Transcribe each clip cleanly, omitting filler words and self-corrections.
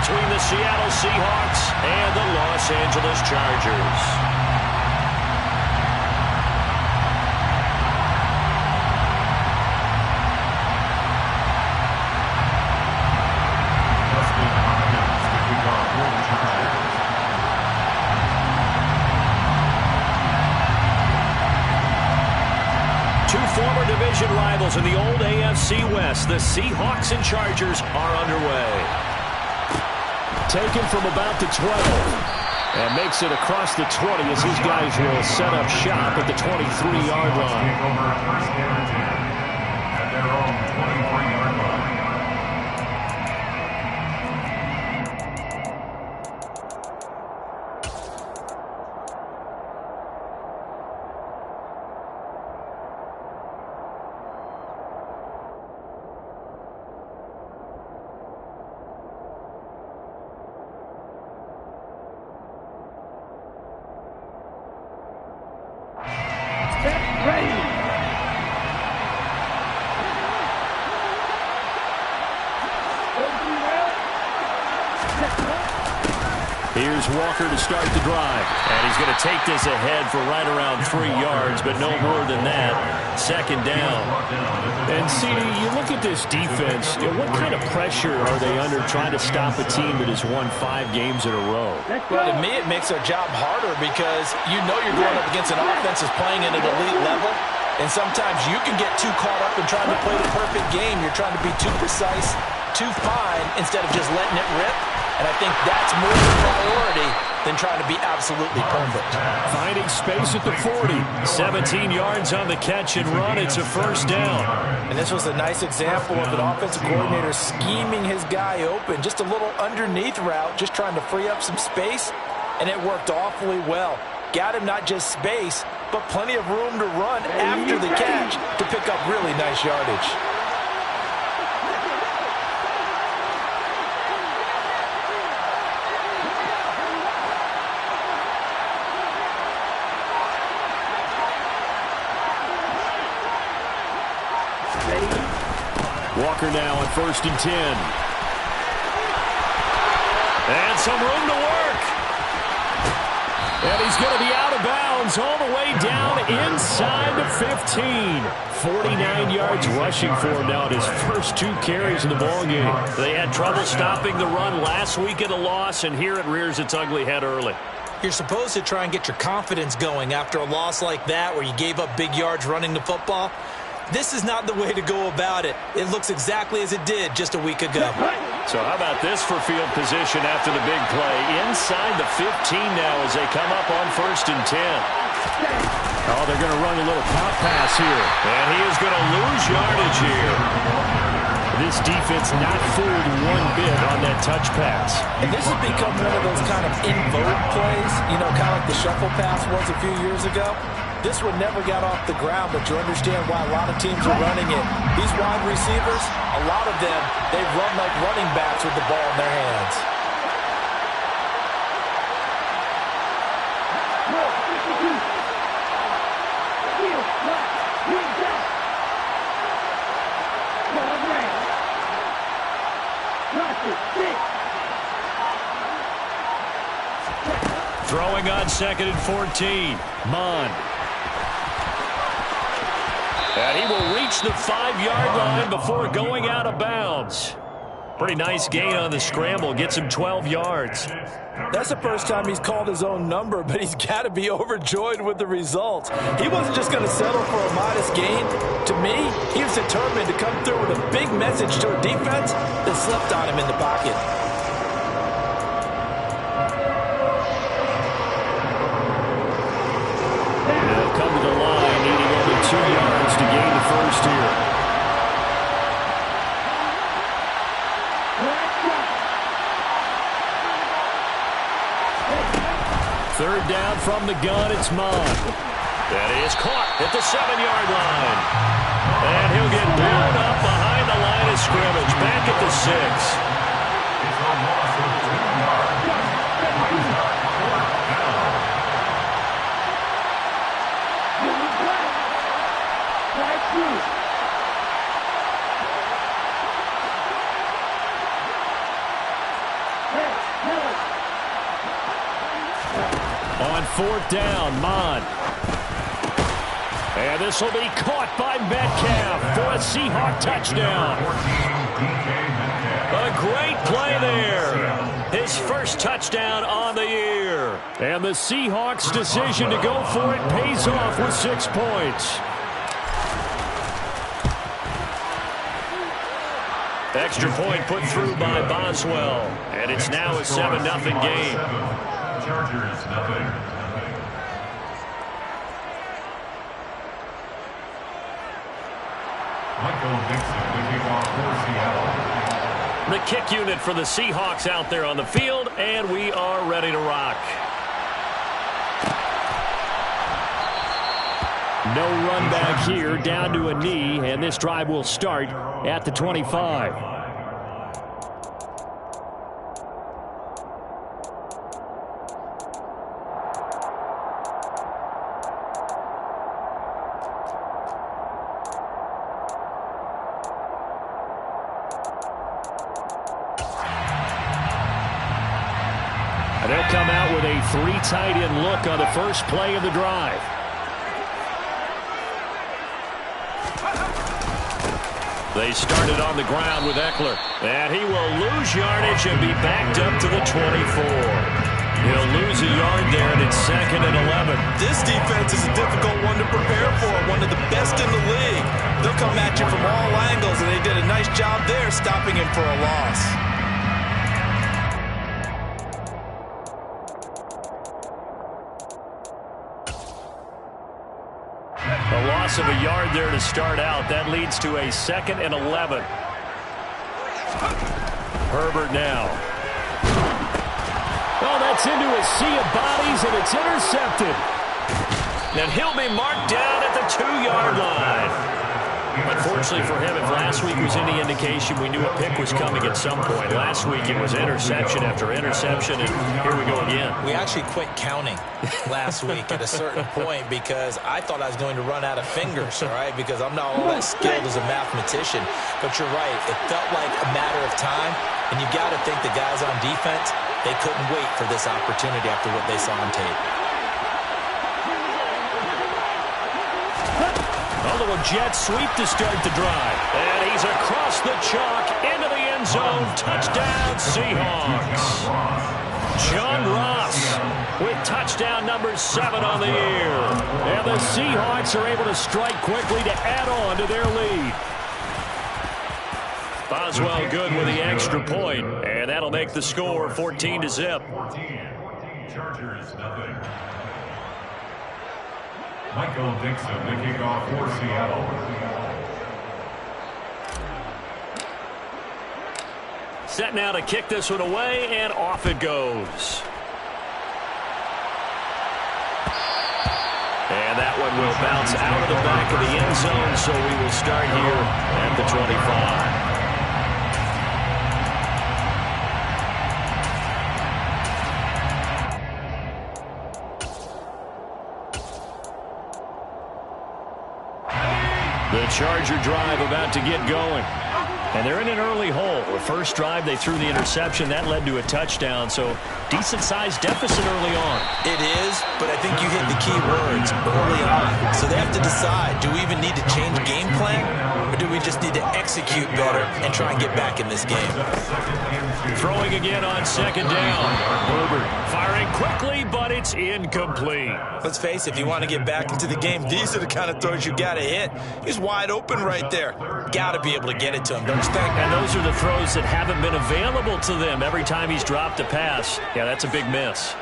between the Seattle Seahawks and the Los Angeles Chargers. Former division rivals in the old AFC West, the Seahawks and Chargers are underway. Taken from about the 12 and makes it across the 20 as his guys will set up shop at the 23-yard line. Here's Walker to start the drive. And he's going to take this ahead for right around 3 yards, but no more than that. Second down. And, CD, you look at this defense, what kind of pressure are they under trying to stop a team that has won 5 games in a row? Well, to me, it makes their job harder because you know you're going up against an offense that's playing at an elite level. And sometimes you can get too caught up in trying to play the perfect game. You're trying to be too precise, too fine, instead of just letting it rip. And I think that's more of a priority than trying to be absolutely perfect. Finding space at the 40. 17 yards on the catch and run. It's a first down. And this was a nice example of an offensive coordinator scheming his guy open. Just a little underneath route, just trying to free up some space. And it worked awfully well. Got him not just space, but plenty of room to run after the catch to pick up really nice yardage. Walker now on 1st and 10. And some room to work. And he's going to be out of bounds all the way down inside the 15. 49 yards rushing for him now at his first 2 carries in the ballgame. They had trouble stopping the run last week at a loss, and here it rears its ugly head early. You're supposed to try and get your confidence going after a loss like that where you gave up big yards running the football. This is not the way to go about it. It looks exactly as it did just a week ago. So how about this for field position after the big play? Inside the 15 now as they come up on 1st and 10. Oh, they're going to run a little pop pass here. And he is going to lose yardage here. This defense not fooled one bit on that touch pass. And this has become one of those kind of in vogue plays, you know, kind of like the shuffle pass was a few years ago. This one never got off the ground, but you understand why a lot of teams are running it. These wide receivers, a lot of them, they run like running backs with the ball in their hands. Throwing on 2nd and 14. Mon. And he will reach the 5-yard line before going out of bounds. Pretty nice gain on the scramble. Gets him 12 yards. That's the first time he's called his own number, but he's got to be overjoyed with the results. He wasn't just going to settle for a modest gain. To me, he was determined to come through with a big message to a defense that slept on him in the pocket. They'll come to the line, needing only 2 yards to gain the first here. Third down from the gun, it's Mon. That is caught at the 7-yard line. And he'll get blown up behind the line of scrimmage, back at the 6. On 4th down, Mon. And this will be caught by Metcalf for a Seahawk touchdown. A great play there. His first touchdown on the year. And the Seahawks' decision to go for it pays off with 6 points. Extra point put through by Boswell. And it's now a 7-0 game. Chargers, nothing. The kick unit for the Seahawks out there on the field, and we are ready to rock. No run back here, down to a knee, and this drive will start at the 25. And they'll come out with a 3 tight end look on the first play of the drive. They started on the ground with Eckler. And he will lose yardage and be backed up to the 24. He'll lose a yard there, and it's 2nd and 11. This defense is a difficult one to prepare for, one of the best in the league. They'll come at you from all angles, and they did a nice job there stopping him for a loss. A loss of a yard there to start out. That leads to a 2nd and 11. Herbert now. Oh, that's into a sea of bodies, and it's intercepted. And he'll be marked down at the 2-yard line. Unfortunately for him, if last week was any indication, we knew a pick was coming at some point. Last week it was interception after interception, and here we go again. We actually quit counting last week at a certain point because I thought I was going to run out of fingers, all right, because I'm not all that skilled as a mathematician. But you're right. It felt like a matter of time, and you got to think the guys on defense, they couldn't wait for this opportunity after what they saw on tape. Although a jet sweep to start the drive. And he's across the chalk into the end zone. Touchdown, Seahawks. John Ross with touchdown number 7 on the year. And the Seahawks are able to strike quickly to add on to their lead. Boswell good with the extra point, and that'll make the score 14-0. Chargers, nothing. Michael Dixon, the kickoff for Seattle. Set now to kick this one away, and off it goes. And that one will bounce out of the back of the end zone, so we will start here at the 25. The Charger drive about to get going. And they're in an early hole. The first drive, they threw the interception. That led to a touchdown, so decent-sized deficit early on. It is, but I think you hit the key words early on. So they have to decide, do we even need to change game plan, or do we just need to execute better and try and get back in this game? Throwing again on 2nd down. Herbert firing quickly, but it's incomplete. Let's face it, if you want to get back into the game, these are the kind of throws you got to hit. He's wide open right there. Got to be able to get it to him, don't you think? And those are the throws that haven't been available to them every time he's dropped a pass. Yeah, that's a big miss.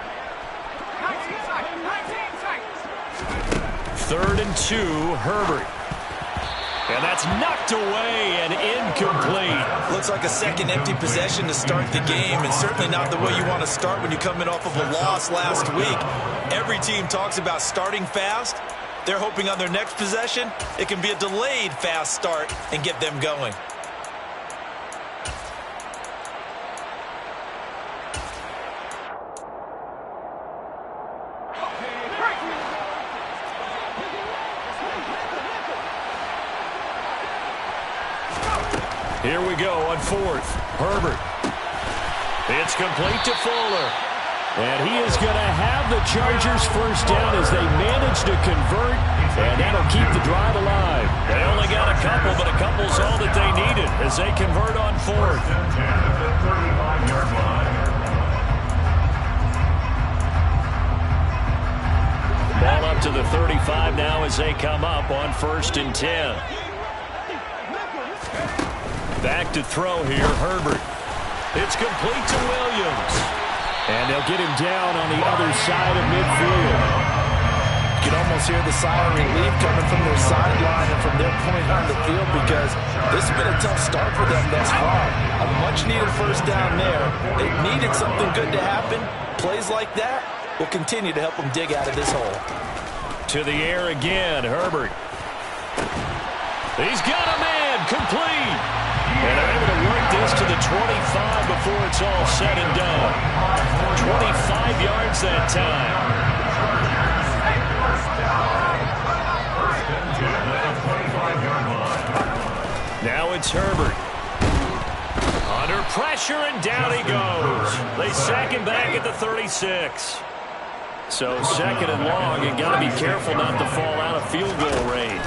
3rd and 2, Herbert. And that's knocked away and incomplete. Looks like a second empty possession to start the game, and certainly not the way you want to start when you're coming off of a loss last week. Every team talks about starting fast. They're hoping on their next possession, it can be a delayed fast start and get them going. Here we go on 4th. Herbert. It's complete to Fuller. And he is going to have the Chargers first down as they manage to convert, and that'll keep the drive alive. They only got a couple, but a couple's all that they needed as they convert on fourth. Ball up to the 35 now as they come up on 1st and 10. Back to throw here, Herbert. It's complete to Williams. And they'll get him down on the other side of midfield. You can almost hear the sigh of relief coming from their sideline and from their point on the field because this has been a tough start for them thus far. A much-needed first down there. They needed something good to happen. Plays like that will continue to help them dig out of this hole. To the air again, Herbert. He's got a man, complete. And they're able to work this to the 25 before it's all said and done. 25 yards that time. Now it's Herbert. Under pressure, and down he goes. They sack him back at the 36. So 2nd and long, you got to be careful not to fall out of field goal range.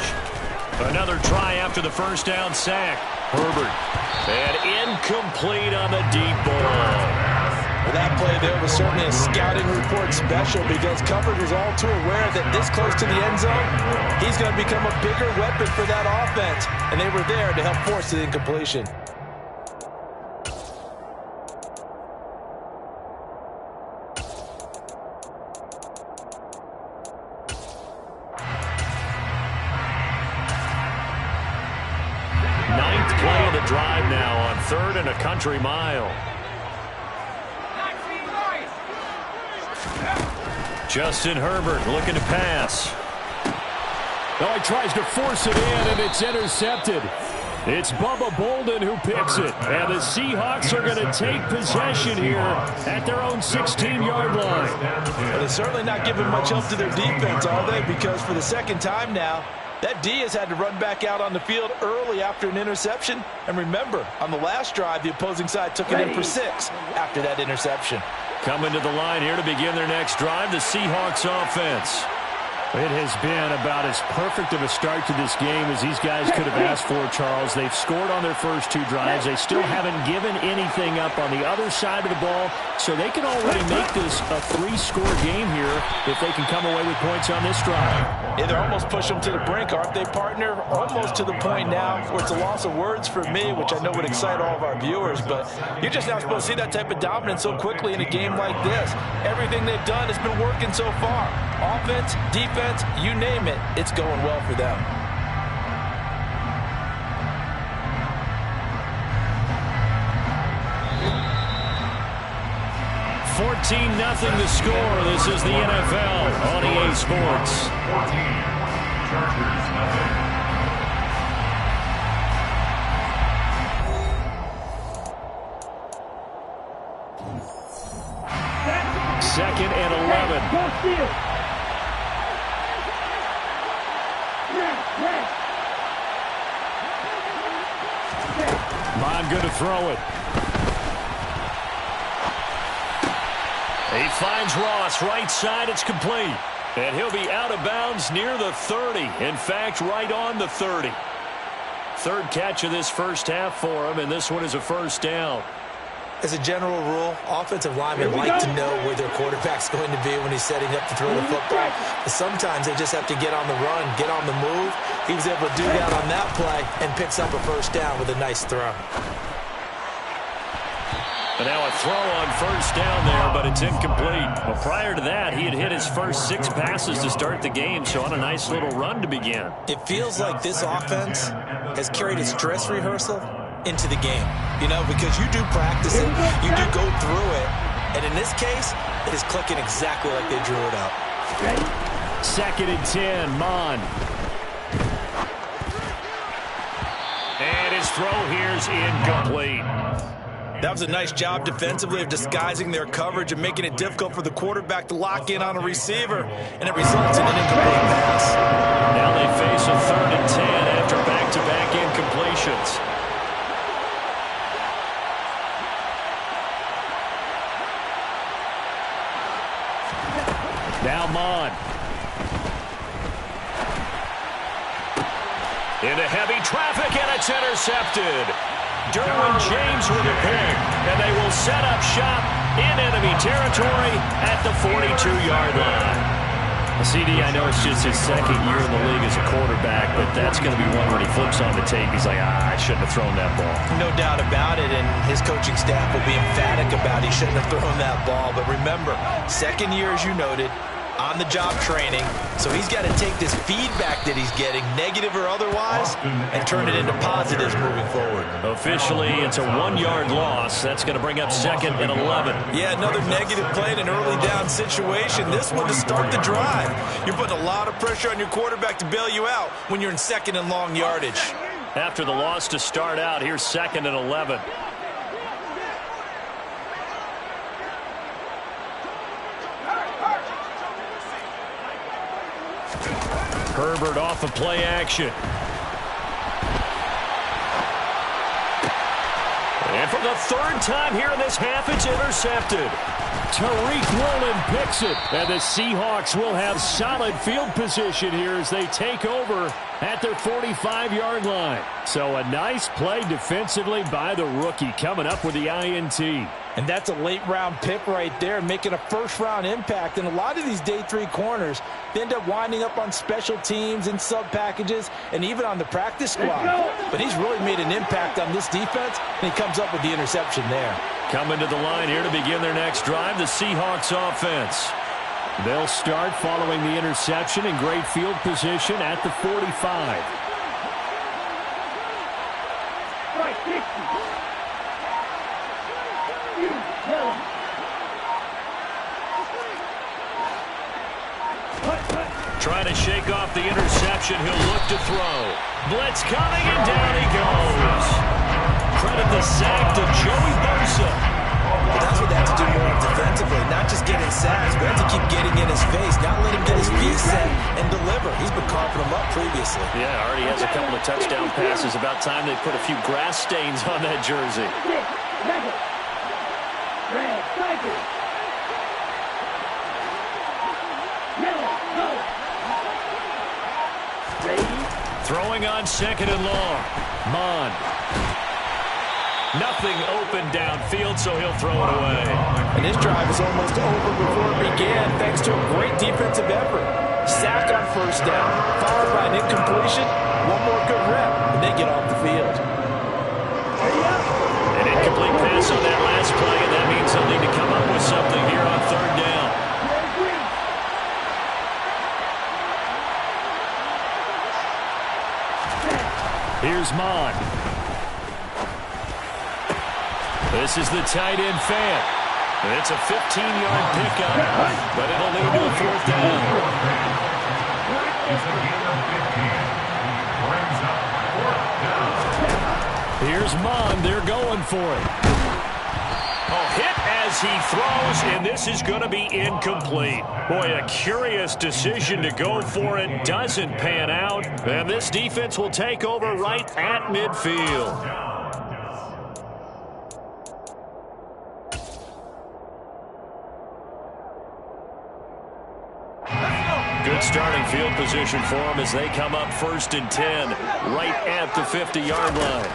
Another try after the first down sack. Herbert. And incomplete on the deep ball. Well, that play there was certainly a scouting report special because coverage was all too aware that this close to the end zone, he's going to become a bigger weapon for that offense. And they were there to help force the incompletion. Play of the drive now on 3rd and a country mile. Justin Herbert looking to pass. Oh, he tries to force it in, and it's intercepted. It's Bubba Bolden who picks it. And the Seahawks are going to take possession here at their own 16-yard line. Well, they're certainly not giving much help to their defense, are they? Because for the second time now, that D has had to run back out on the field early after an interception. And remember, on the last drive, the opposing side took it in for 6 after that interception. Coming to the line here to begin their next drive, the Seahawks offense. It has been about as perfect of a start to this game as these guys could have asked for, Charles. They've scored on their first 2 drives. They still haven't given anything up on the other side of the ball, so they can already make this a 3-score game here if they can come away with points on this drive. Yeah, they're almost pushing them to the brink, aren't they, partner? Almost to the point now where it's a loss of words for me, which I know would excite all of our viewers, but you're just not supposed to see that type of dominance so quickly in a game like this. Everything they've done has been working so far. Offense, defense, you name it, it's going well for them. $14-0 the score. This is the NFL on EA Sports. 14. Chargers, nothing. Second and 11. Bond going to throw it. He finds Ross right side. It's complete. And he'll be out of bounds near the 30. In fact, right on the 30. 3rd catch of this first half for him, and this one is a first down. As a general rule, offensive linemen like to know where their quarterback's going to be when he's setting up to throw the football. But sometimes they just have to get on the run, get on the move. He was able to do that on that play and picks up a first down with a nice throw. And now a throw on first down there, but it's incomplete. But prior to that, he had hit his first 6 passes to start the game, so on a nice little run to begin. It feels like this offense has carried its dress rehearsal into the game, you know, because you do practice it, you do go through it, and in this case, it is clicking exactly like they drew it up. 2nd and 10, Mon. And his throw here's incomplete. That was a nice job defensively of disguising their coverage and making it difficult for the quarterback to lock in on a receiver, and it results in an incomplete pass. Now they face a 3rd and 10 after back-to-back incompletions. Now Mon. Into heavy traffic, and it's intercepted. Derwin James with a pick, and they will set up shop in enemy territory at the 42-yard line. CD, I know it's just his second year in the league as a quarterback, but that's going to be one when he flips on the tape. He's like, I shouldn't have thrown that ball. No doubt about it, and his coaching staff will be emphatic about he shouldn't have thrown that ball. But remember, second year, as you noted, on-the-job training, so he's got to take this feedback that he's getting, negative or otherwise, and turn it into positives moving forward. Officially, it's a 1-yard loss. That's going to bring up 2nd and 11. Yeah, another negative play in an early down situation. This one to start the drive. You're putting a lot of pressure on your quarterback to bail you out when you're in 2nd and long yardage. After the loss to start out, here's 2nd and 11. Herbert off of play action. And for the 3rd time here in this half, it's intercepted. Tariq Woolen picks it. And the Seahawks will have solid field position here as they take over at their 45-yard line. So a nice play defensively by the rookie coming up with the INT. And that's a late-round pick right there, making a first-round impact. And a lot of these day 3 corners, they end up winding up on special teams and sub-packages and even on the practice squad. But he's really made an impact on this defense, and he comes up with the interception there. Coming to the line here to begin their next drive, the Seahawks offense. They'll start following the interception in great field position at the 45. Trying to shake off the interception. He'll look to throw. Blitz coming, and down he goes. Credit the sack to Joey Bosa. That's what they have to do more defensively, not just getting sacks, but have to keep getting in his face, not let him get his feet set and deliver. He's been coughing him up previously. Yeah, already has a couple of touchdown passes. About time they put a few grass stains on that jersey. Throwing on 2nd and long. Mon. Nothing open downfield, so he'll throw it away. And his drive is almost over before it began, thanks to a great defensive effort. Sack on 1st down, followed by an incompletion, one more good rep, and they get off the field. An incomplete pass on that last play, and that means they'll need to come up with something here on 3rd down. Here's Mon. This is the tight end fan. It's a 15-yard pickup, but it'll lead to a 4th down. Here's Mon. They're going for it. Oh, hit as he throws, and this is going to be incomplete. Boy, a curious decision to go for it. Doesn't pan out, and this defense will take over right at midfield. Good starting field position for them as they come up 1st and 10, right at the 50-yard line.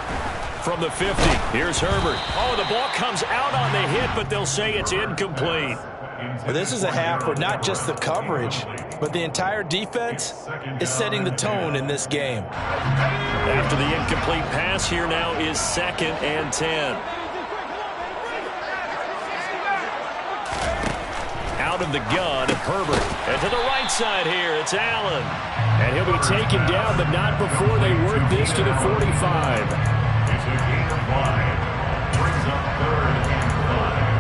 From the 50, here's Herbert. Oh, the ball comes out on the hit, but they'll say it's incomplete. Well, this is a half where not just the coverage, but the entire defense is setting the tone in this game. After the incomplete pass, here now is 2nd and 10. Out of the gun, Herbert. And to the right side here, it's Allen. And he'll be taken down, but not before they work this to the 45. It's a gain of 5. Brings up 3rd and 5.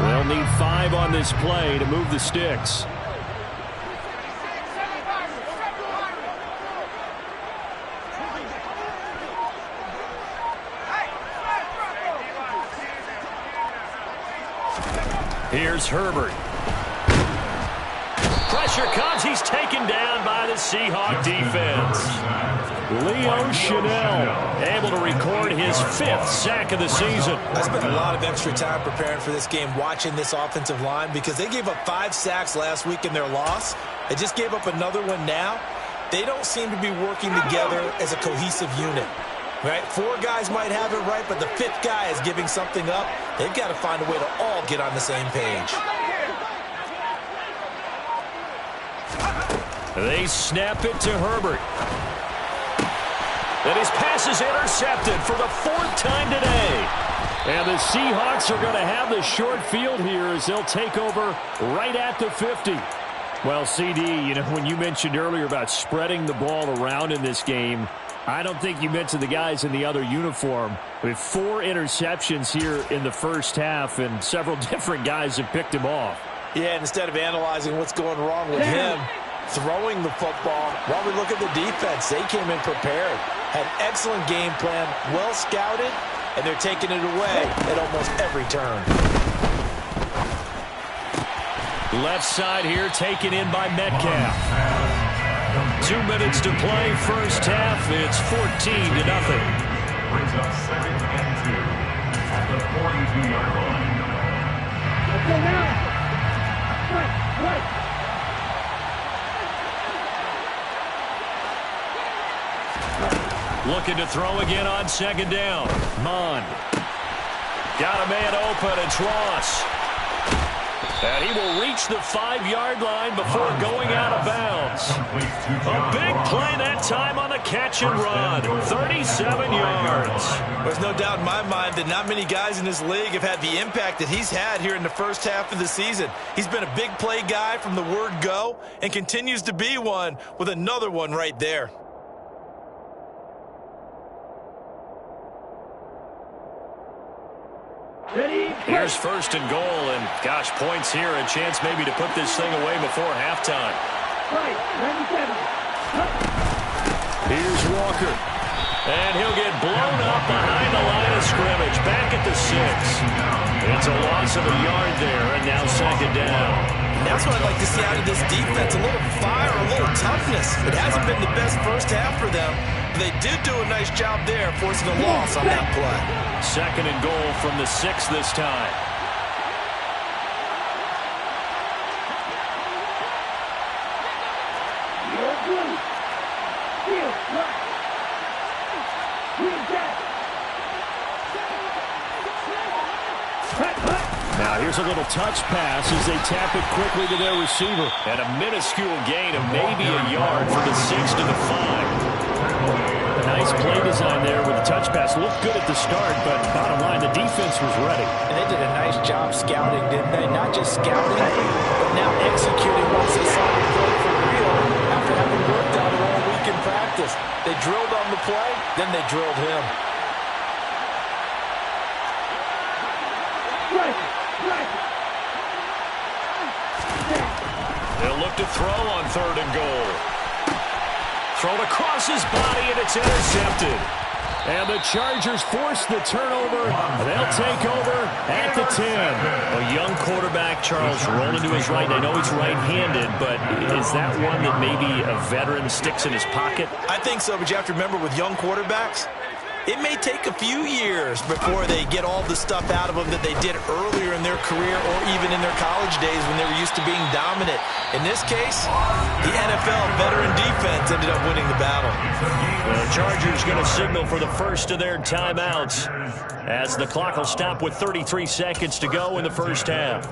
They'll need 5 on this play to move the sticks. Here's Herbert. Pressure comes. He's taken down by the Seahawks defense. Leo Chanel able to record his 5th sack of the season. I spent a lot of extra time preparing for this game, watching this offensive line, because they gave up 5 sacks last week in their loss. They just gave up another one now. They don't seem to be working together as a cohesive unit. Right? 4 guys might have it right, but the 5th guy is giving something up. They've got to find a way to all get on the same page. They snap it to Herbert. And his pass is intercepted for the 4th time today. And the Seahawks are going to have the short field here as they'll take over right at the 50. Well, CD, you know, when you mentioned earlier about spreading the ball around in this game, I don't think you mentioned the guys in the other uniform. With 4 interceptions here in the first half, and several different guys have picked him off. Yeah, instead of analyzing what's going wrong with him throwing the football, while we look at the defense, they came in prepared. Had excellent game plan, well scouted, and they're taking it away at almost every turn. Left side here taken in by Metcalf. 2 minutes to play, first half. It's 14-0. Brings up 2nd and 2 at the 42-yard line. Let's go now. Right. Looking to throw again on 2nd down. Mond. Got a man open. It's Ross. And he will reach the 5-yard line before going out of bounds. A big play that time on the catch and run. 37 yards. There's no doubt in my mind that not many guys in this league have had the impact that he's had here in the first half of the season. He's been a big play guy from the word go and continues to be one with another one right there. Here's 1st and goal, and gosh, points here, a chance maybe to put this thing away before halftime. Right, 97. Here's Walker, and he'll get blown up behind the line of scrimmage, back at the 6. It's a loss of a yard there, and now 2nd down. And that's what I'd like to see out of this defense, a little fire, a little toughness. It hasn't been the best first half for them, but they did do a nice job there, forcing a loss on that play. 2nd and goal from the 6 this time. Now here's a little touch pass as they tap it quickly to their receiver. And a minuscule gain of maybe a yard from the 6 to the 5. Nice play design there with the touch pass. Looked good at the start, but bottom line, the defense was ready. And they did a nice job scouting, didn't they? Not just scouting, but now executing once they saw the play for real after having worked on it all week in practice. They drilled on the play, then they drilled him. They'll look to throw on 3rd and goal. Thrown across his body, and it's intercepted. And the Chargers force the turnover. They'll take over at the 10. A young quarterback, Charles, rolling to his right. I know he's right-handed, but is that one that maybe a veteran sticks in his pocket? I think so, but you have to remember with young quarterbacks, it may take a few years before they get all the stuff out of them that they did earlier in their career or even in their college days when they were used to being dominant. In this case, the NFL veteran defense ended up winning the battle. The Chargers going to signal for the first of their timeouts as the clock will stop with 33 seconds to go in the first half.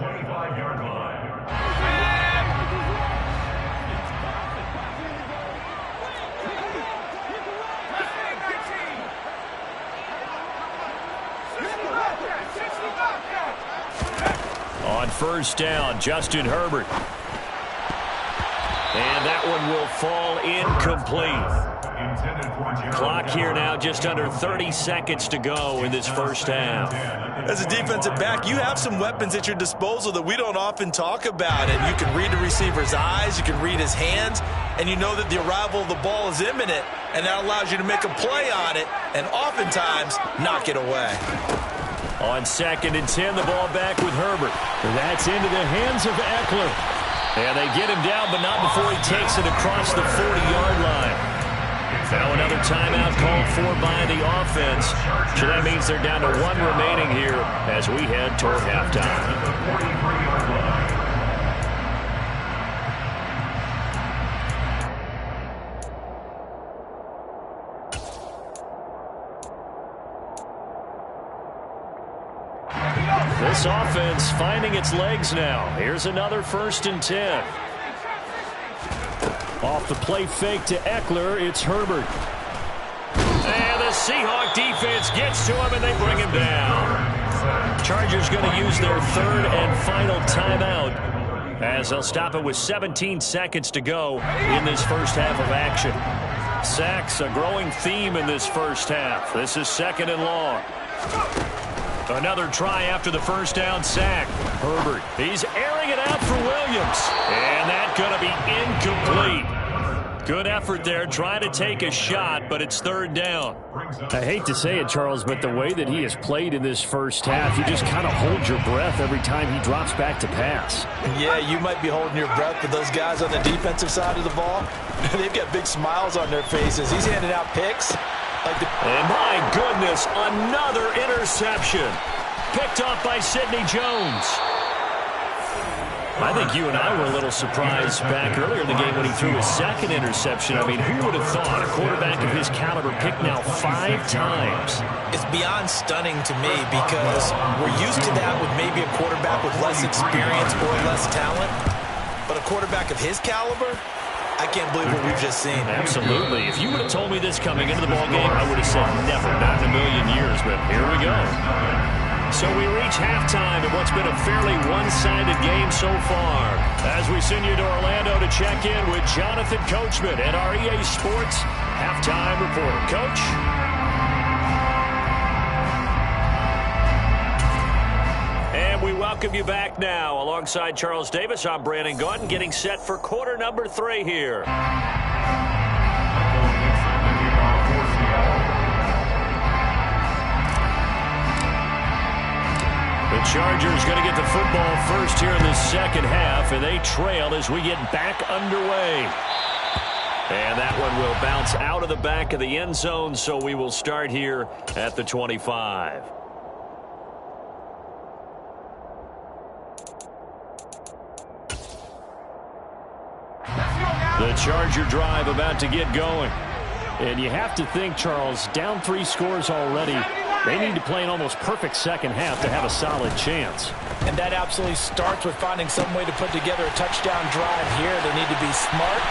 On 1st down, Justin Herbert. And that one will fall incomplete. Clock here now, just under 30 seconds to go in this first half. As a defensive back, you have some weapons at your disposal that we don't often talk about. And you can read the receiver's eyes, you can read his hands, and you know that the arrival of the ball is imminent, and that allows you to make a play on it and oftentimes knock it away. On 2nd and 10, the ball back with Herbert. That's into the hands of Eckler. And they get him down, but not before he takes it across the 40-yard line. Now another timeout called for by the offense. So that means they're down to 1 remaining here as we head toward halftime. This offense finding its legs now. Here's another 1st and 10. Off the play fake to Eckler, it's Herbert. And the Seahawks defense gets to him, and they bring him down. Chargers going to use their 3rd and final timeout as they'll stop it with 17 seconds to go in this first half of action. Sacks, a growing theme in this first half. This is 2nd and long. Another try after the first down sack. Herbert, he's airing it out for Williams. And that's going to be incomplete. Good effort there, trying to take a shot, but it's 3rd down. I hate to say it, Charles, but the way that he has played in this first half, you just kind of hold your breath every time he drops back to pass. Yeah, you might be holding your breath, but those guys on the defensive side of the ball, they've got big smiles on their faces. He's handing out picks. And my goodness, another interception. Picked off by Sidney Jones. I think you and I were a little surprised back earlier in the game when he threw his 2nd interception. I mean, who would have thought a quarterback of his caliber picked now 5 times? It's beyond stunning to me because we're used to that with maybe a quarterback with less experience or less talent. But a quarterback of his caliber, I can't believe what we've just seen. Absolutely. If you would have told me this coming into the ballgame, I would have said never, not in a million years, but here we go. So we reach halftime in what's been a fairly one-sided game so far. As we send you to Orlando to check in with Jonathan Coachman and our EA Sports halftime reporter. Coach? And we welcome you back now. Alongside Charles Davis, I'm Brandon Gaudin, getting set for quarter number 3 here. The Chargers going to get the football first here in the second half, and they trail as we get back underway. And that one will bounce out of the back of the end zone, so we will start here at the 25. The Charger drive about to get going. And you have to think, Charles, down 3 scores already. They need to play an almost perfect second half to have a solid chance. And that absolutely starts with finding some way to put together a touchdown drive here. They need to be smart,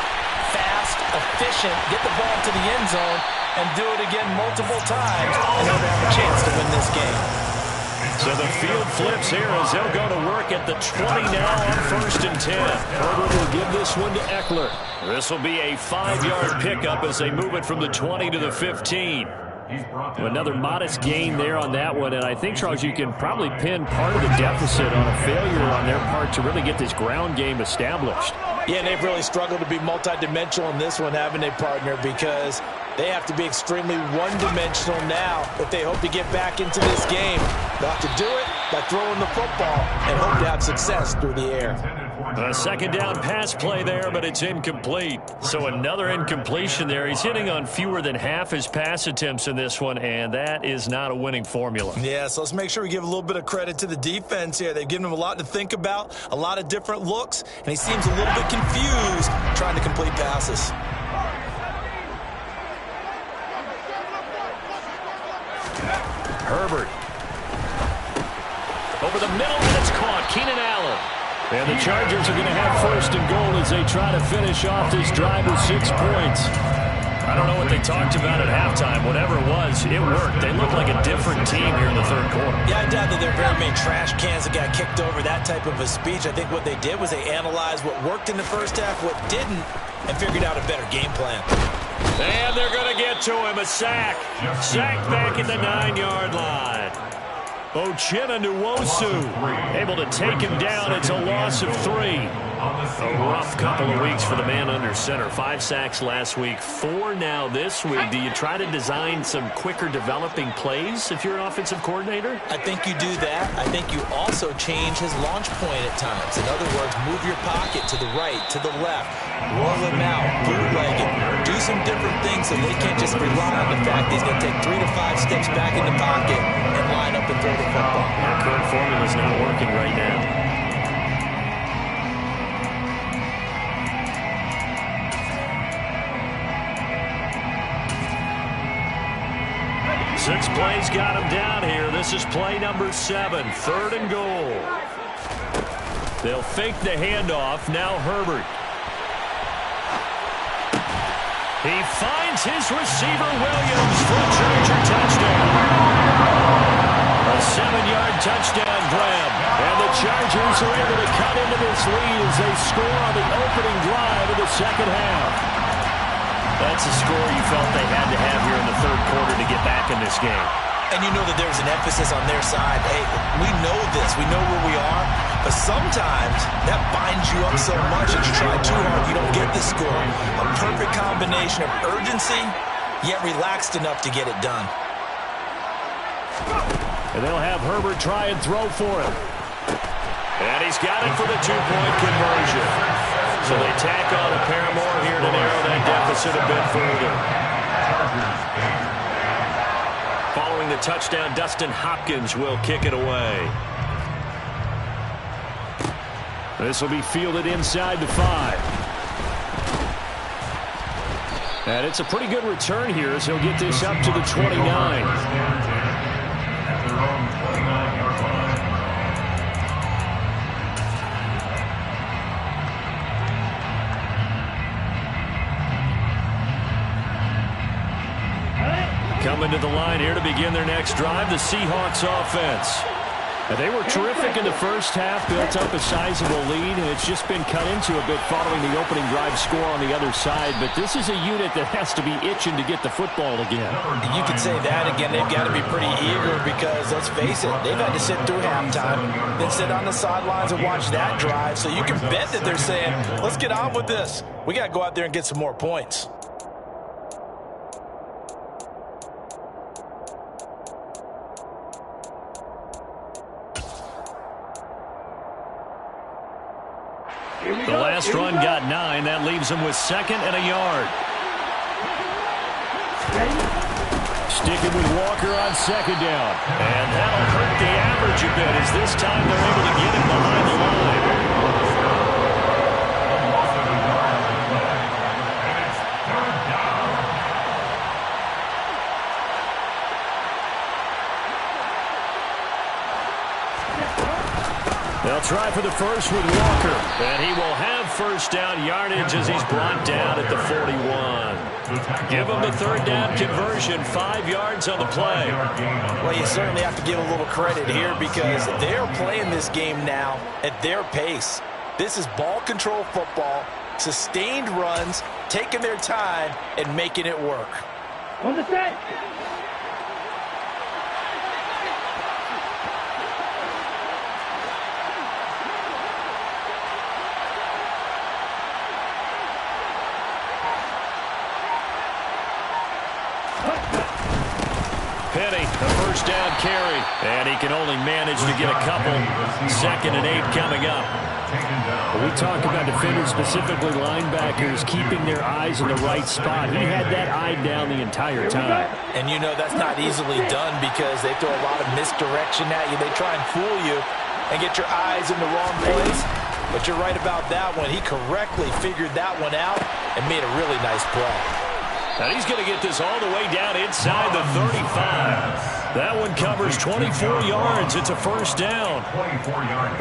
fast, efficient, get the ball to the end zone, and do it again multiple times in order to have a chance to win this game. So the field flips here as they'll go to work at the 20 now on 1st and 10. Herbert will give this one to Eckler. This will be a 5-yard pickup as they move it from the 20 to the 15. Another modest gain there on that one, and I think, Charles, you can probably pin part of the deficit on a failure on their part to really get this ground game established. Yeah, they've really struggled to be multidimensional in this one, haven't they, partner, because they have to be extremely one-dimensional now if they hope to get back into this game. They'll have to do it by throwing the football and hope to have success through the air. A second down pass play there, but it's incomplete. So another incompletion there. He's hitting on fewer than half his pass attempts in this one, and that is not a winning formula. Yeah, so let's make sure we give a little bit of credit to the defense here. They've given him a lot to think about, a lot of different looks, and he seems a little bit confused trying to complete passes. Herbert. Over the middle, and it's caught. Keenan Allen. And the Chargers are going to have 1st and goal as they try to finish off this drive with 6 points. I don't know what they talked about at halftime. Whatever it was, it worked. They look like a different team here in the 3rd quarter. Yeah, I doubt that there are very many trash cans that got kicked over, that type of a speech. I think what they did was they analyzed what worked in the first half, what didn't, and figured out a better game plan. And they're going to get to him, a sack. Sacked back at the 9-yard line. Nwosu able to take him down. It's a loss of 3. A rough couple of weeks for the man under center. 5 sacks last week, 4 now this week. Do you try to design some quicker developing plays if you're an offensive coordinator? I think you do that. I think you also change his launch point at times. In other words, move your pocket to the right, to the left, roll him out, bootleg him, do some different things so they can't just rely on the fact he's going to take 3 to 5 steps back in the pocket and line up and throw the football. Our current formula is not working right now. 6 plays got him down here. This is play number 7, 3rd and goal. They'll fake the handoff. Now Herbert. He finds his receiver, Williams, for a Charger touchdown. A 7-yard touchdown grab. And the Chargers are able to cut into this lead as they score on the opening drive of the second half. That's a score you felt they had to have here in the 3rd quarter to get back in this game. And you know that there's an emphasis on their side. Hey, we know this. We know where we are. But sometimes that binds you up so much that you try too hard, you don't get the score. A perfect combination of urgency, yet relaxed enough to get it done. And they'll have Herbert try and throw for him. And he's got it for the 2-point conversion. So they tack on a pair more here to narrow that deficit a bit further. Following the touchdown, Dustin Hopkins will kick it away. This will be fielded inside the 5. And it's a pretty good return here as he'll get this up to the 29. Coming to the line here to begin their next drive, the Seahawks offense. And they were terrific in the first half, built up a sizable lead, and it's just been cut into a bit following the opening drive score on the other side. But this is a unit that has to be itching to get the football again. You could say that again. They've got to be pretty eager because, let's face it, they've had to sit through halftime, then sit on the sidelines and watch that drive. So you can bet that they're saying, let's get on with this. We got to go out there and get some more points. The last run got 9. That leaves him with 2nd and a yard. Sticking with Walker on 2nd down. And that'll hurt the average a bit as this time they're able to get him behind the line. They'll try for the first with Walker. And he will have 1st down yardage as he's brought down at the 41. Give him the 3rd down conversion, 5 yards on the play. Well, you certainly have to give a little credit here because they're playing this game now at their pace. This is ball control football, sustained runs, taking their time and making it work. On the set. Penny, a 1st down carry. And he can only manage to get a couple. 2nd and 8 coming up. We talk about defenders, specifically linebackers, keeping their eyes in the right spot. He had that eye down the entire time. And you know that's not easily done because they throw a lot of misdirection at you. They try and fool you and get your eyes in the wrong place. But you're right about that one. He correctly figured that one out and made a really nice play. And he's going to get this all the way down inside the 35. That one covers 24 yards. It's a 1st down.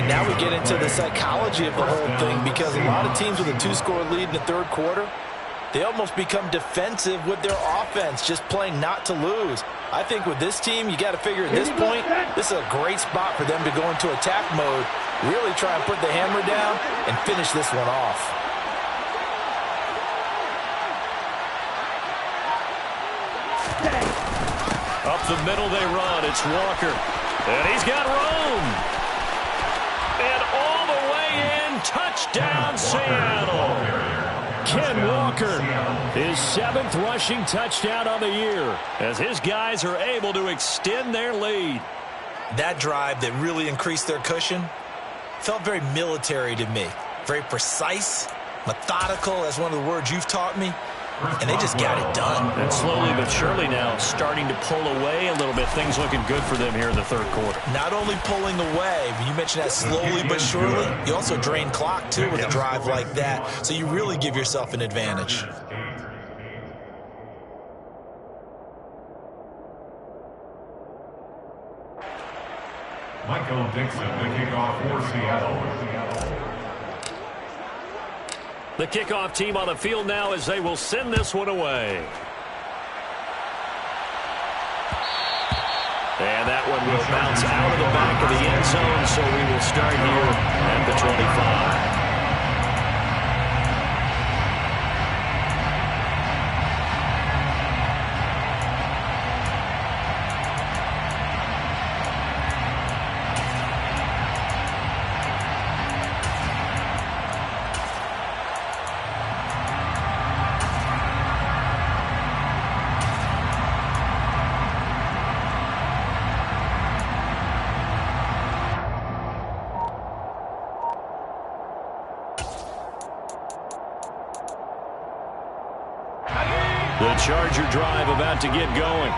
And now we get into the psychology of the whole thing because a lot of teams with a 2-score lead in the 3rd quarter, they almost become defensive with their offense, just playing not to lose. I think with this team, you got to figure at this point, this is a great spot for them to go into attack mode, really try and put the hammer down and finish this one off. Up the middle they run. It's Walker. And he's got room. And all the way in, touchdown Seattle. Ken Walker, his 7th rushing touchdown on the year, as his guys are able to extend their lead. That drive that really increased their cushion felt very military to me. Very precise, methodical, that's one of the words you've taught me. And they just got it done. And slowly but surely now starting to pull away a little bit. Things looking good for them here in the third quarter. Not only pulling away, but you mentioned that slowly but surely. You also drain clock, too, with a drive like that. So you really give yourself an advantage. Michael Dixon, the kickoff for Seattle. The kickoff team on the field now as they will send this one away. And that one will bounce out of the back of the end zone, so we will start here at the 25. The Charger drive about to get going.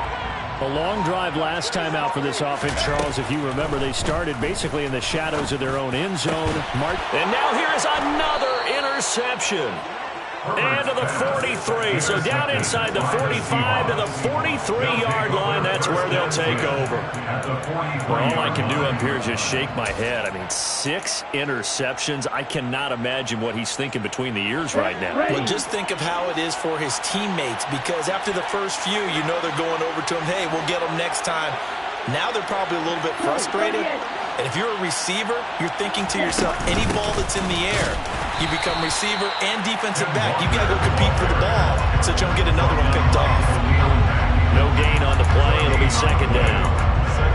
A long drive last time out for this offense, Charles. If you remember, they started basically in the shadows of their own end zone. And now here is another interception. And to the 43. So down inside the 45 to the 43-yard line. That's where they'll take over. Well, all I can do up here is just shake my head. I mean, 6 interceptions. I cannot imagine what he's thinking between the ears right now. Well, just think of how it is for his teammates, because after the first few, you know they're going over to him, hey, we'll get them next time. Now they're probably a little bit frustrated. And if you're a receiver, you're thinking to yourself, any ball that's in the air, you become receiver and defensive back. You've got to go compete for the ball so that you don't get another one picked off. No gain on the play. It'll be second down.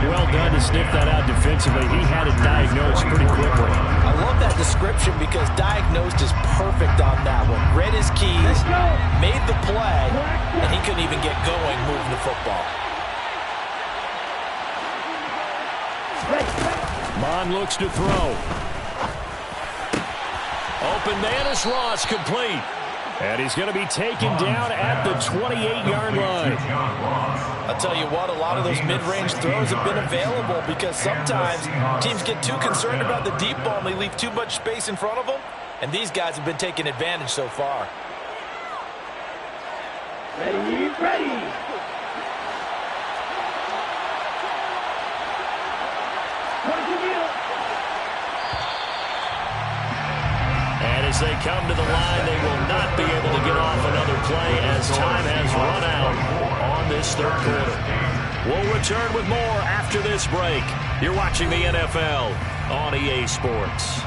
Well done to sniff that out defensively. He had it diagnosed pretty quickly. I love that description because diagnosed is perfect on that one. Read his keys, made the play, and he couldn't even get going moving the football. Mon looks to throw. Open man is Ross, complete. And he's going to be taken down at the 28-yard line. I'll tell you what, a lot of those mid-range throws have been available because sometimes teams get too concerned about the deep ball and they leave too much space in front of them. And these guys have been taking advantage so far. Ready, ready. And as they come to the line, they will not be able to get off another play as time has run out on this third quarter. We'll return with more after this break. You're watching the NFL on EA Sports.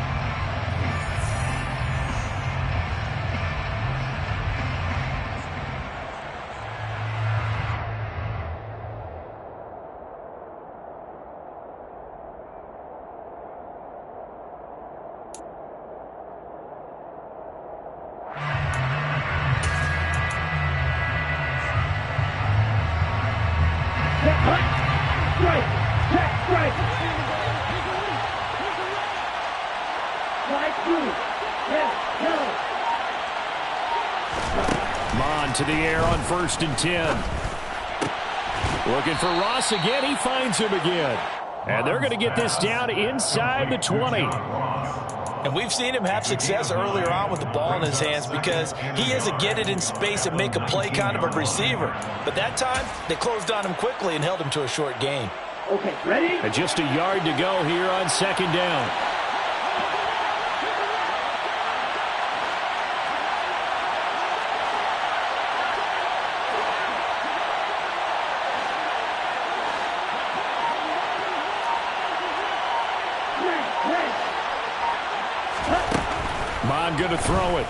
Mon to the air on 1st and 10. Looking for Ross again. He finds him again. And they're going to get this down inside the 20. And we've seen him have success earlier on with the ball in his hands because he is a get it in space and make a play kind of a receiver. But that time, they closed on him quickly and held him to a short gain. Okay, ready? And just a yard to go here on 2nd down. Mon going to throw it.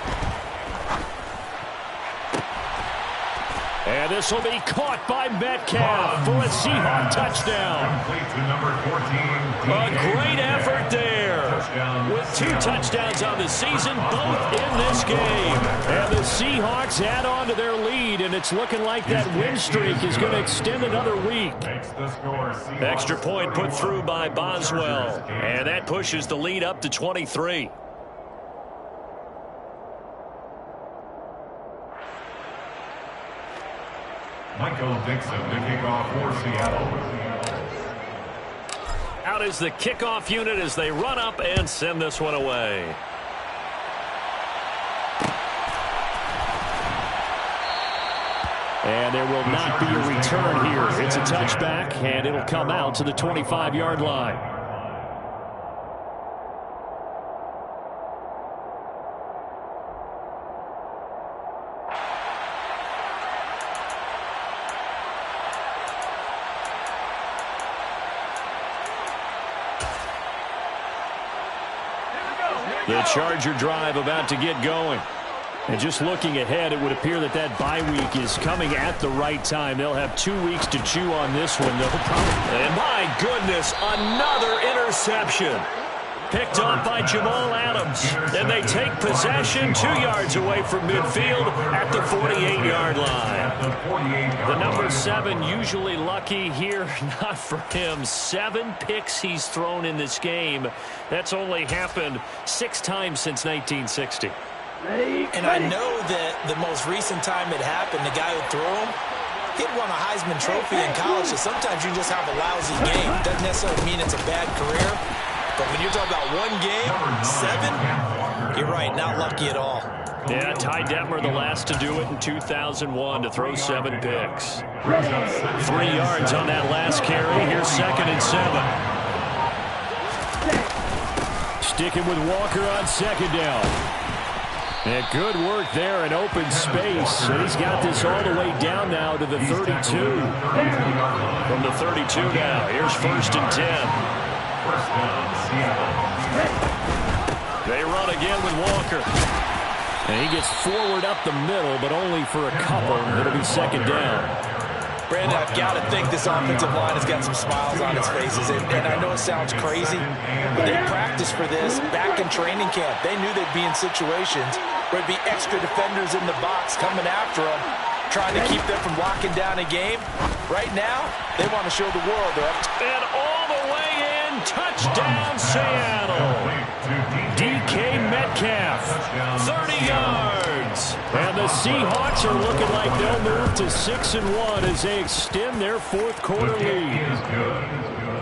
And this will be caught by Metcalf for a Seahawks touchdown. A great effort there. With 2 touchdowns on the season, both in this game. And the Seahawks add on to their lead, and it's looking like that win streak is going to extend another week. Extra point put through by Boswell. And that pushes the lead up to 23. Michael Dixon, the kickoff for Seattle. Out is the kickoff unit as they run up and send this one away. And there will not be a return here. It's a touchback, and it'll come out to the 25-yard line. The Charger drive about to get going. And just looking ahead, it would appear that that bye week is coming at the right time. They'll have 2 weeks to chew on this one. And my goodness, another interception. Picked off by Jamal Adams. And they take possession 2 yards away from midfield at the 48-yard line. The number 7 usually lucky here. Not for him. 7 picks he's thrown in this game. That's only happened 6 times since 1960. And I know that the most recent time it happened, the guy who threw him, he'd won a Heisman Trophy in college, so sometimes you just have a lousy game. Doesn't necessarily mean it's a bad career, but when you're talking about 1 game, 7, you're right, not lucky at all. Yeah, Ty Detmer, the last to do it in 2001 to throw 7 picks. 3 yards on that last carry. Here's 2nd and 7. Sticking with Walker on 2nd down. And good work there in open space. And he's got this all the way down now to the 32. From the 32 now. Here's 1st and 10. They run again with Walker. And he gets forward up the middle, but only for a couple. It'll be 2nd down. Brandon, I've got to think this offensive line has got some smiles on its faces. And I know it sounds crazy, but they practiced for this back in training camp. They knew they'd be in situations where it'd be extra defenders in the box coming after them, trying to keep them from locking down a game. Right now, they want to show the world they're up. And all the way in, touchdown Seattle. DK Metcalf, 30 yards. And the Seahawks are looking like they'll move to 6-1 as they extend their 4th quarter lead.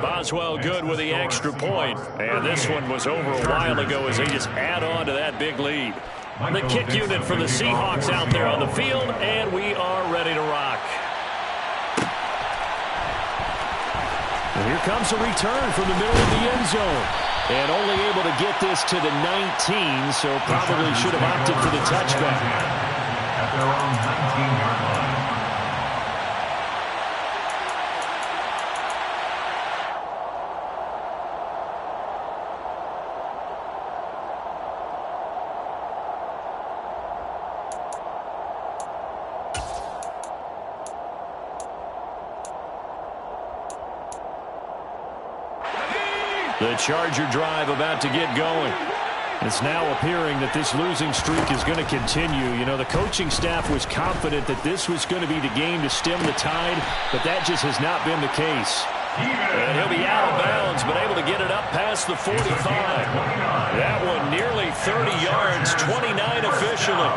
Boswell good with the extra point. And this one was over a while ago as they just add on to that big lead. The kick unit for the Seahawks out there on the field, and we are ready to rock. And here comes a return from the middle of the end zone. And only able to get this to the 19, so probably should have opted for the touchback. At their own 19-yard line. The Charger drive about to get going. It's now appearing that this losing streak is going to continue. You know, the coaching staff was confident that this was going to be the game to stem the tide, but that just has not been the case. And he'll be out of bounds, but able to get it up past the 45. That one nearly 30 yards, 29 officially.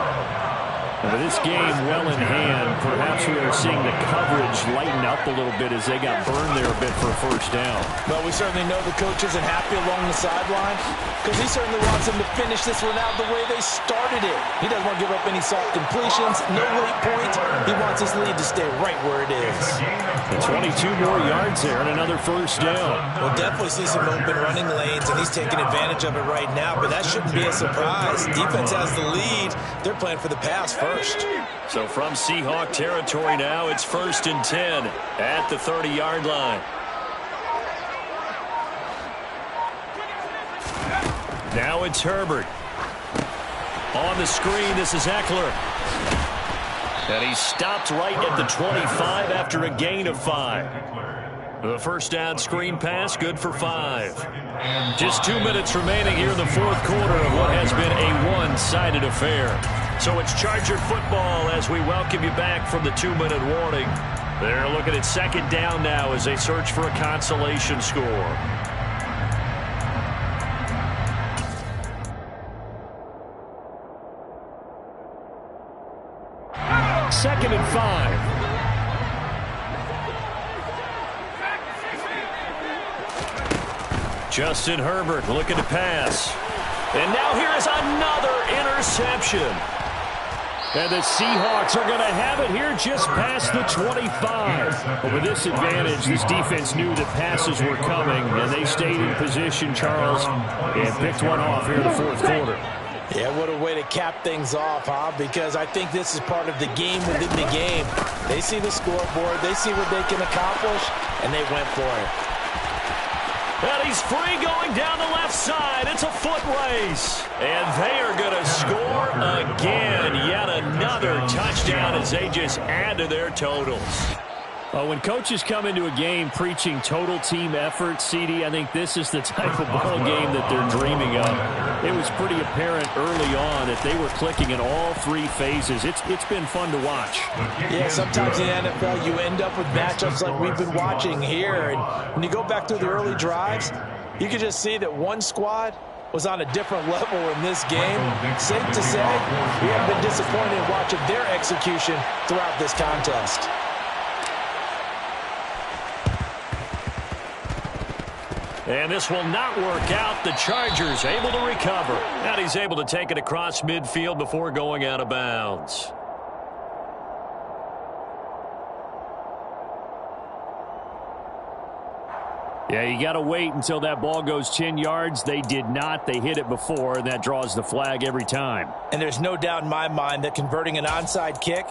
And with this game well in hand, perhaps we are seeing the coverage lighten up a little bit as they got burned there a bit for a 1st down. Well, we certainly know the coach isn't happy along the sideline because he certainly wants them to finish this one out the way they started it. He doesn't want to give up any soft completions, no late points. He wants his lead to stay right where it is. And 22 more yards there and another 1st down. We'll definitely see some open running lanes, and he's taking advantage of it right now, but that shouldn't be a surprise. Defense has the lead. They're playing for the pass first. So from Seahawk territory now, it's 1st and 10 at the 30-yard line. Now it's Herbert. On the screen, this is Eckler. And he stopped right at the 25 after a gain of 5. The first down screen pass, good for 5. Just 2 minutes remaining here in the fourth quarter of what has been a one-sided affair. So it's Charger football as we welcome you back from the 2-minute warning. They're looking at second down now as they search for a consolation score. Second and 5. Justin Herbert looking to pass. And now here is another interception. And the Seahawks are going to have it here just past the 25. But with this advantage, this defense knew that passes were coming, and they stayed in position, Charles, and picked one off here in the fourth quarter. Yeah, what a way to cap things off, huh? Because I think this is part of the game within the game. They see the scoreboard, they see what they can accomplish, and they went for it. And he's free going down the left side. It's a foot race. And they are going to score again. Yet another touchdown as they just add to their totals. When coaches come into a game preaching total team effort, CD, I think this is the type of ball game that they're dreaming of. It was pretty apparent early on that they were clicking in all three phases. It's been fun to watch. Yeah, sometimes in the NFL you end up with matchups like we've been watching here. And when you go back through the early drives, you can just see that one squad was on a different level in this game. Safe to say, we have been disappointed in watching their execution throughout this contest. And this will not work out. The Chargers able to recover. And he's able to take it across midfield before going out of bounds. Yeah, you got to wait until that ball goes 10 yards. They did not. They hit it before, and that draws the flag every time. And there's no doubt in my mind that converting an onside kick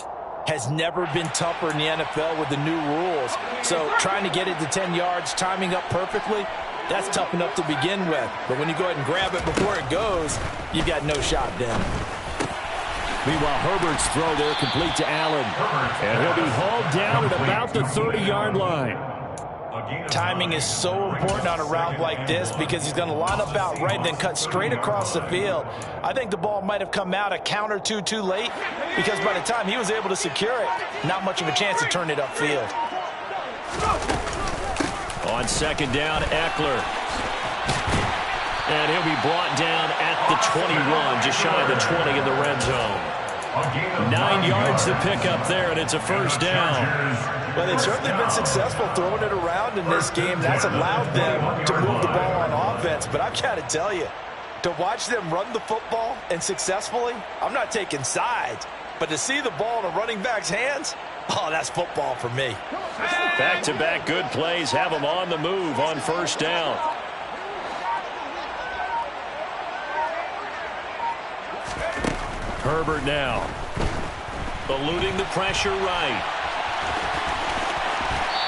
has never been tougher in the NFL with the new rules. So trying to get it to 10 yards, timing up perfectly, that's tough enough to begin with. But when you go ahead and grab it before it goes, you've got no shot then. Meanwhile, Herbert's throw there complete to Allen. And he'll be hauled down at about the 30-yard line. Timing is so important on a route like this because he's going to line up out right and then cut straight across the field. I think the ball might have come out a count or two too late because by the time he was able to secure it, not much of a chance to turn it upfield. On second down, Eckler. And he'll be brought down at the 21, just shy of the 20 in the red zone. 9 yards to pick up there, and it's a first down. Well, they've certainly been successful throwing it around in this game. That's allowed them to move the ball on offense. But I've got to tell you, to watch them run the football and successfully, I'm not taking sides. But to see the ball in a running back's hands, oh, that's football for me. Back-to-back good plays have them on the move on first down. Herbert now. Eluding the pressure right.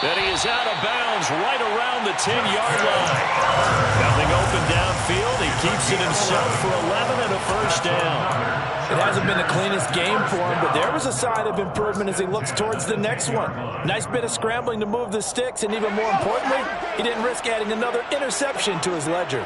Then he is out of bounds right around the 10-yard line. Nothing open downfield. He keeps it himself for 11 and a first down. It hasn't been the cleanest game for him, but there was a sign of improvement as he looks towards the next one. Nice bit of scrambling to move the sticks, and even more importantly, he didn't risk adding another interception to his ledger.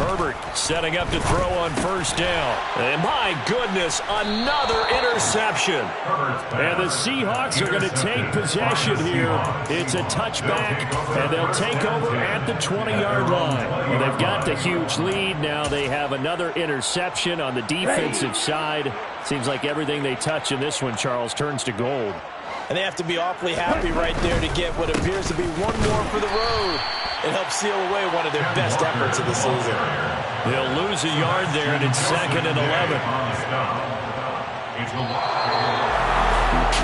Herbert setting up to throw on first down. And my goodness, another interception. And the Seahawks are going to take possession here. It's a touchback, and they'll take over at the 20-yard line. And they've got the huge lead. Now they have another interception on the defensive side. Seems like everything they touch in this one, Charles, turns to gold. And they have to be awfully happy right there to get what appears to be one more for the road. It helps seal away one of their best efforts of the season. They'll lose a yard there, and it's second and 11.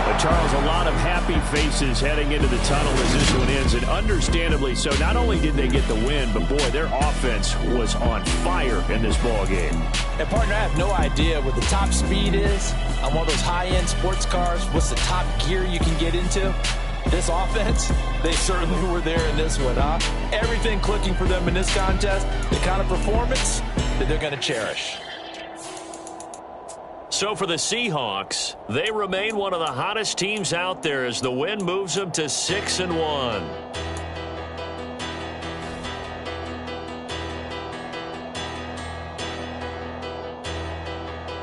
But Charles, a lot of happy faces heading into the tunnel as this one ends, and understandably so. Not only did they get the win, but boy, their offense was on fire in this ball game. And partner, I have no idea what the top speed is on one of those high-end sports cars. What's the top gear you can get into? This offense, they certainly were there in this one, huh? Everything clicking for them in this contest, the kind of performance that they're going to cherish. So for the Seahawks, they remain one of the hottest teams out there as the win moves them to 6-1.